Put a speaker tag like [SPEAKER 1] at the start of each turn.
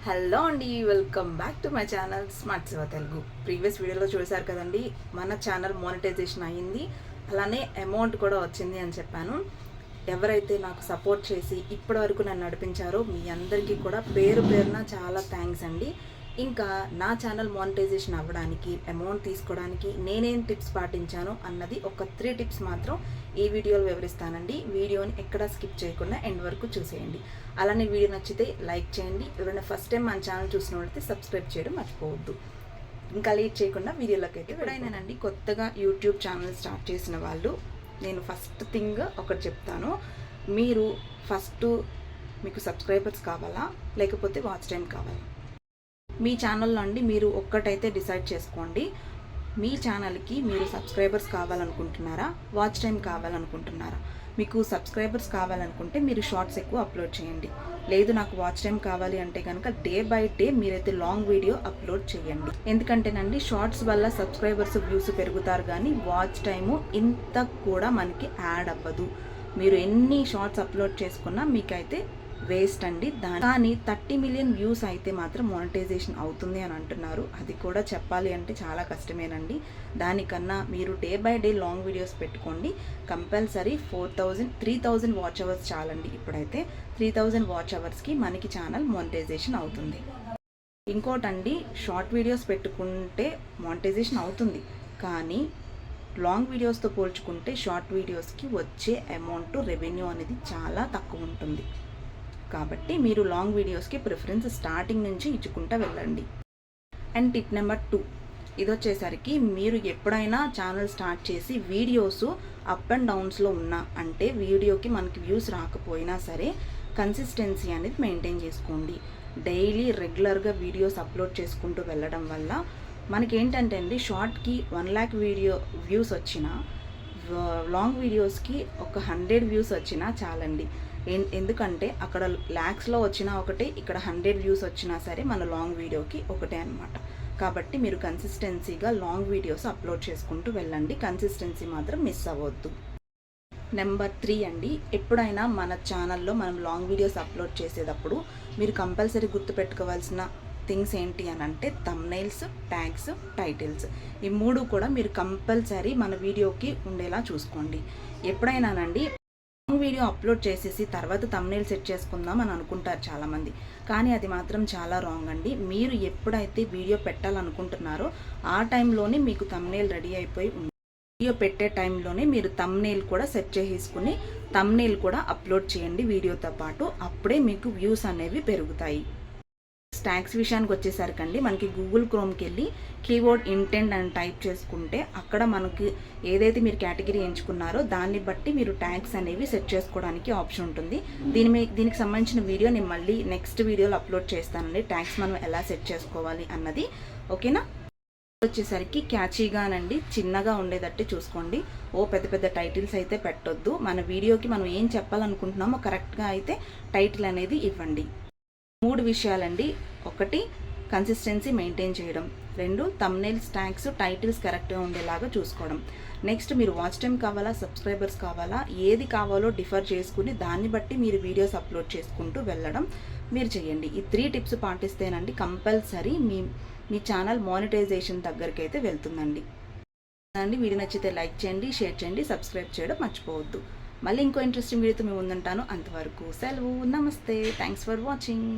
[SPEAKER 1] Hello అండి, welcome back to my channel smart Shiva Telugu. Previous వీడియోలో చూసారు కదండి, మన ఛానల్ మోనిటైజేషన్ అయ్యింది, అలానే అమౌంట్ కూడా వచ్చింది అని చెప్పాను. ఎవరైతే నాకు సపోర్ట్ చేసి ఇప్పటి వరకు నన్ను నడిపించారో మీ అందరికీ కూడా పేరు పేరున చాలా థ్యాంక్స్ అండి. ఇంకా నా ఛానల్ మోనిటైజేషన్ అవ్వడానికి, అమౌంట్ తీసుకోవడానికి నేనేం టిప్స్ పాటించాను అన్నది ఒక 3 టిప్స్ మాత్రం ఈ వీడియోలో వివరిస్తానండి. వీడియోని ఎక్కడా స్కిప్ చేయకుండా ఎండ్ వరకు చూసేయండి. అలానే వీడియో నచ్చితే లైక్ చేయండి. ఎవరైనా ఫస్ట్ టైం మన ఛానల్ చూసినట్లయితే సబ్స్క్రైబ్ చేయడం మర్చిపోవద్దు. ఇంకా లేట్ చేయకుండా వీడియోలోకి అయితే ఎప్పుడైనానండి కొత్తగా యూట్యూబ్ ఛానల్ స్టార్ట్ చేసిన వాళ్ళు, నేను ఫస్ట్ థింగ్ ఒకటి చెప్తాను. మీరు ఫస్ట్ మీకు సబ్స్క్రైబర్స్ కావాలా లేకపోతే వాచ్ టైం కావాలా? మీ ఛానల్లో అండి మీరు ఒక్కటైతే డిసైడ్ చేసుకోండి. మీ ఛానల్కి మీరు సబ్స్క్రైబర్స్ కావాలనుకుంటున్నారా, వాచ్ టైం కావాలనుకుంటున్నారా? మీకు సబ్స్క్రైబర్స్ కావాలనుకుంటే మీరు షార్ట్స్ ఎక్కువ అప్లోడ్ చేయండి. లేదు నాకు వాచ్ టైం కావాలి అంటే కనుక డే బై డే మీరైతే లాంగ్ వీడియో అప్లోడ్ చేయండి. ఎందుకంటేనండి షార్ట్స్ వల్ల సబ్స్క్రైబర్స్ వ్యూస్ పెరుగుతారు, కానీ వాచ్ టైము ఇంత కూడా మనకి యాడ్ అవ్వదు. మీరు ఎన్ని షార్ట్స్ అప్లోడ్ చేసుకున్నా మీకైతే వేస్ట్ అండి. కానీ 30 మిలియన్ వ్యూస్ అయితే మాత్రం మోనిటైజేషన్ అవుతుంది అని అంటున్నారు. అది కూడా చెప్పాలి అంటే చాలా కష్టమేనండి. దానికన్నా మీరు day by day long videos పెట్టుకోండి. కంపల్సరీ 3000 వాచ్ అవర్స్ చాలండి. ఇప్పుడైతే 3000 వాచ్ అవర్స్కి మనకి ఛానల్ మోనిటైజేషన్ అవుతుంది. ఇంకోటండి, షార్ట్ వీడియోస్ పెట్టుకుంటే మోనిటైజేషన్ అవుతుంది, కానీ లాంగ్ వీడియోస్తో పోల్చుకుంటే షార్ట్ వీడియోస్కి వచ్చే అమౌంట్, రెవెన్యూ అనేది చాలా తక్కువ ఉంటుంది. కాబట్టి మీరు లాంగ్ వీడియోస్కి ప్రిఫరెన్స్ స్టార్టింగ్ నుంచి ఇచ్చుకుంటూ వెళ్ళండి. అండ్ టిప్ నెంబర్ 2, ఇది వచ్చేసరికి మీరు ఎప్పుడైనా ఛానల్ స్టార్ట్ చేసి వీడియోస్ అప్ అండ్ డౌన్స్లో ఉన్నా, అంటే వీడియోకి మనకి వ్యూస్ రాకపోయినా సరే కన్సిస్టెన్సీ అనేది మెయింటైన్ చేసుకోండి. డైలీ రెగ్యులర్గా వీడియోస్ అప్లోడ్ చేసుకుంటూ వెళ్ళడం వల్ల మనకి ఏంటంటే అండి, షార్ట్కి 1 lakh వ్యూస్ వచ్చినా, లాంగ్ వీడియోస్కి ఒక 100 వ్యూస్ వచ్చినా చాలండి. ఎందుకంటే అక్కడ ల్యాక్స్లో వచ్చినా ఒకటే, ఇక్కడ 100 వ్యూస్ వచ్చినా సరే మన లాంగ్ వీడియోకి ఒకటే అనమాట. కాబట్టి మీరు కన్సిస్టెన్సీగా లాంగ్ వీడియోస్ అప్లోడ్ చేసుకుంటూ వెళ్ళండి. కన్సిస్టెన్సీ మాత్రం మిస్ అవ్వద్దు. నెంబర్ 3 అండి, ఎప్పుడైనా మన ఛానల్లో మనం లాంగ్ వీడియోస్ అప్లోడ్ చేసేటప్పుడు మీరు కంపల్సరీ గుర్తుపెట్టుకోవాల్సిన థింగ్స్ ఏంటి అని అంటే థంబ్నెయిల్స్, ట్యాగ్స్, టైటిల్స్. ఈ 3 కూడా మీరు కంపల్సరీ మన వీడియోకి ఉండేలా చూసుకోండి. ఎప్పుడైనానండి లాంగ్ వీడియో అప్లోడ్ చేసేసి తర్వాత థంబ్నెయిల్ సెట్ చేసుకుందాం అని అనుకుంటారు చాలామంది, కానీ అది మాత్రం చాలా రాంగ్ అండి. మీరు ఎప్పుడైతే వీడియో పెట్టాలనుకుంటున్నారో ఆ టైంలోనే మీకు థంబ్నెయిల్ రెడీ అయిపోయి ఉంది. వీడియో పెట్టే టైంలోనే మీరు థంబ్నెయిల్ కూడా సెట్ చేసుకుని థంబ్నెయిల్ కూడా అప్లోడ్ చేయండి వీడియోతో పాటు. అప్పుడే మీకు వ్యూస్ అనేవి పెరుగుతాయి. ట్యాగ్స్ విషయానికి వచ్చేసరికండి, మనకి గూగుల్ క్రోమ్కి వెళ్ళి కీవర్డ్ ఇంటెంట్ అని టైప్ చేసుకుంటే అక్కడ మనకి ఏదైతే మీరు కేటగిరీ ఎంచుకున్నారో దాన్ని బట్టి మీరు ట్యాగ్స్ అనేవి సెట్ చేసుకోవడానికి ఆప్షన్ ఉంటుంది. దీనికి సంబంధించిన వీడియో నేను మళ్ళీ నెక్స్ట్ వీడియోలో అప్లోడ్ చేస్తానండి, ట్యాగ్స్ మనం ఎలా సెట్ చేసుకోవాలి అన్నది. ఓకేనా? వచ్చేసరికి క్యాచీగానండి, చిన్నగా ఉండేటట్టు చూసుకోండి. పెద్ద పెద్ద టైటిల్స్ అయితే పెట్టొద్దు. మన వీడియోకి మనం ఏం చెప్పాలనుకుంటున్నామో కరెక్ట్గా అయితే టైటిల్ అనేది ఇవ్వండి. 3 విషయాలండి. 1, కన్సిస్టెన్సీ మెయింటైన్ చేయడం. 2, థంబ్నెయిల్స్, ట్యాగ్స్, టైటిల్స్ కరెక్ట్గా ఉండేలాగా చూసుకోవడం. నెక్స్ట్ మీరు వాచ్ టైం కావాలా, సబ్స్క్రైబర్స్ కావాలా, ఏది కావాలో డిఫర్ చేసుకుని దాన్ని బట్టి మీరు వీడియోస్ అప్లోడ్ చేసుకుంటూ వెళ్ళడం మీరు చేయండి. ఈ 3 టిప్స్ పాటిస్తేనండి కంపల్సరీ మీ ఛానల్ మోనిటైజేషన్ దగ్గరికి అయితే వెళ్తుందండి. వీడియో నచ్చితే లైక్ చేయండి, షేర్ చేయండి, సబ్స్క్రైబ్ చేయడం మర్చిపోవద్దు. మళ్ళీ ఇంకో ఇంట్రెస్టింగ్ వీడియోతో మేము ముందుంటాను. అంతవరకు సెలవు. నమస్తే. Thanks for watching.